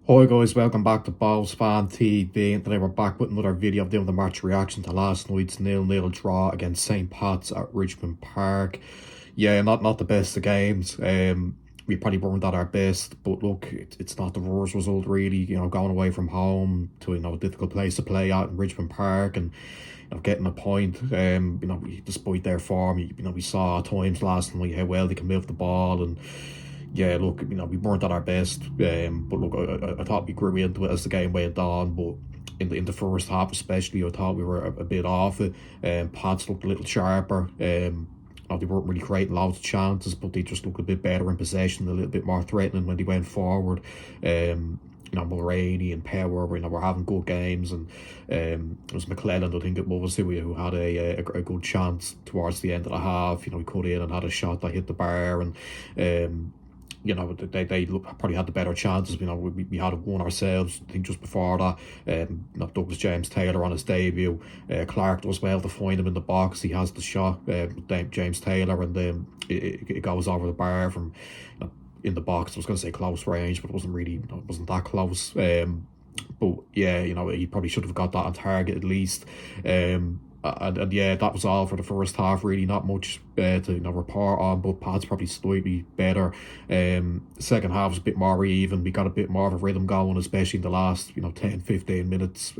Hi guys, welcome back to Balls Fan TV, and today we're back with another video of doing the match reaction to last night's 0-0 draw against St. Pat's at Richmond Park. Yeah, not the best of games. We probably weren't at our best, but look, it's not the worst result really. Going away from home to a difficult place to play at in Richmond Park, and getting a point. Despite their form, we saw at times last night how well they can move the ball. And yeah, look, we weren't at our best, but look, I thought we grew into it as the game went on. But in the first half, especially, I thought we were a bit off it. Pats looked a little sharper. They weren't really creating loads of chances, but they just looked a bit better in possession, a little bit more threatening when they went forward. Mulroney and Power, were having good games, and it was McClelland, I think it was, who had a good chance towards the end of the half. He cut in and had a shot that hit the bar, and they probably had the better chances. We had one ourselves, I think, just before that. Douglas James Taylor on his debut. Clark does well to find him in the box. He has the shot, James Taylor, and it goes over the bar from in the box. I was going to say close range, but it wasn't that close. But yeah, he probably should have got that on target at least. And yeah, that was all for the first half. Really, not much to report on. But Pat's probably slightly better. Second half was a bit more even. We got a bit more of a rhythm going, especially in the last 10-15 minutes.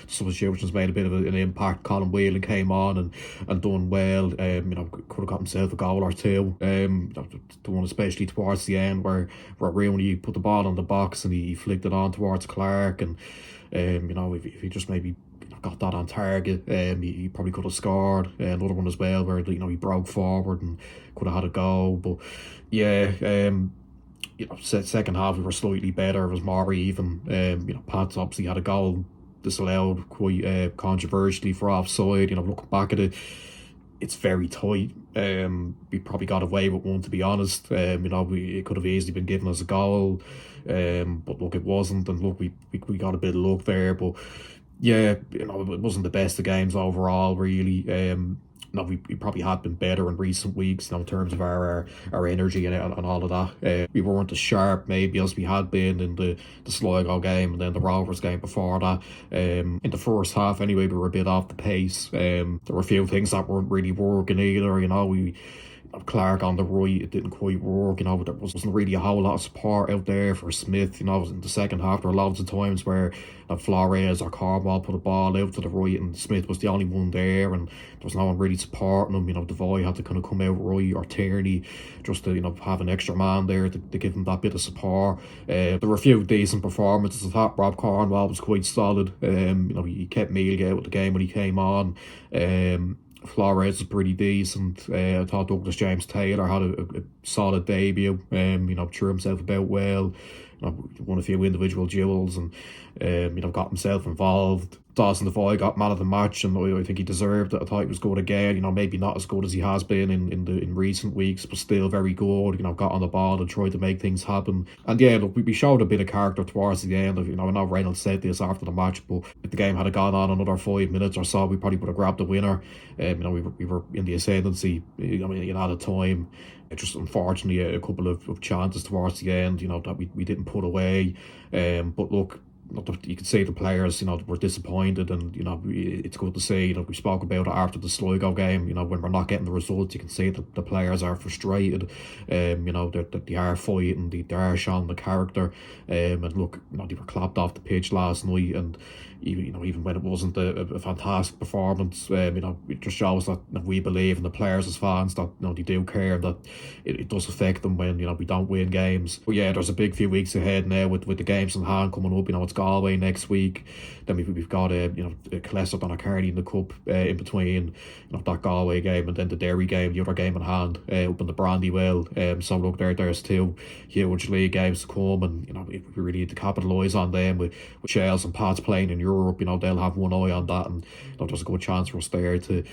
Substitutions made a bit of an impact. Colin Whelan came on and done well. Could have got himself a goal or two. The one especially towards the end where Rooney put the ball on the box and he flicked it on towards Clark. And if he just maybe got that on target, he probably could have scored. Another one as well where he broke forward and could have had a goal. But yeah, second half we were slightly better. It was more even. Pats obviously had a goal disallowed quite controversially for offside. Looking back at it, it's very tight. We probably got away with one, to be honest. It could have easily been given as a goal, but look, it wasn't. And look, we got a bit of luck there. But yeah, it wasn't the best of games overall, really. We probably had been better in recent weeks, in terms of our energy and all of that. We weren't as sharp maybe as we had been in the Sligo game and then the Rovers game before that. In the first half anyway, we were a bit off the pace. There were a few things that weren't really working either. We Clark on the right, it didn't quite work. There wasn't really a whole lot of support out there for Smith. In the second half, there were loads of times where Flores or Cornwall put a ball out to the right and Smith was the only one there, and there was no one really supporting him. Devoy had to kind of come out right, or Tierney, just to have an extra man there to give him that bit of support. There were a few decent performances. I thought Rob Cornwall was quite solid. He kept Mealy out of the game when he came on. Flores is pretty decent. I thought Douglas James Taylor had a solid debut. Threw himself about well. Won a few individual duels and got himself involved. Dawson Devoy got man of the match, and I think he deserved it. I thought he was good again. Maybe not as good as he has been in recent weeks, but still very good. Got on the ball and tried to make things happen. And yeah, look, we showed a bit of character towards the end. I know Reynolds said this after the match, but if the game had gone on another 5 minutes or so, we probably would have grabbed the winner. We were in the ascendancy. In at time. Just unfortunately a couple of chances towards the end, that we didn't put away. But look, you could say the players, were disappointed, and it's good to see. We spoke about it after the Sligo game. When we're not getting the results, you can see that the players are frustrated. That they are fighting, they are showing the character. And look, they were clapped off the pitch last night, and even when it wasn't a fantastic performance, it just shows that we believe in the players as fans, that they do care, that it does affect them when we don't win games. But yeah, there's a big few weeks ahead now with the games in hand coming up. It's Galway next week. Then we've got Clesset and Carney in the cup in between that Galway game and then the Derry game, the other game in hand up in the Brandywell. So look, there's two huge league games to come, and we really need to capitalise on them with Shells and Pats playing in Europe. They'll have one eye on that, and there's a good chance for us there to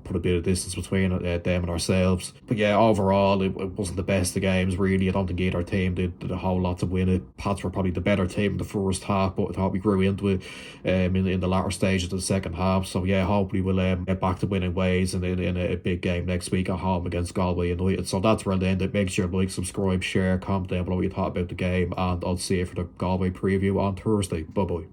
put a bit of distance between them and ourselves. But yeah, overall it wasn't the best of games really. I don't think either team did a whole lot to win it. Pats were probably the better team in the first half. half, but I thought we grew into it in the latter stages of the second half. So yeah, hopefully we'll get back to winning ways in a big game next week at home against Galway United. So that's where I'll end it. Make sure to like, subscribe, share, comment down below what you thought about the game, and I'll see you for the Galway preview on Thursday. Bye bye.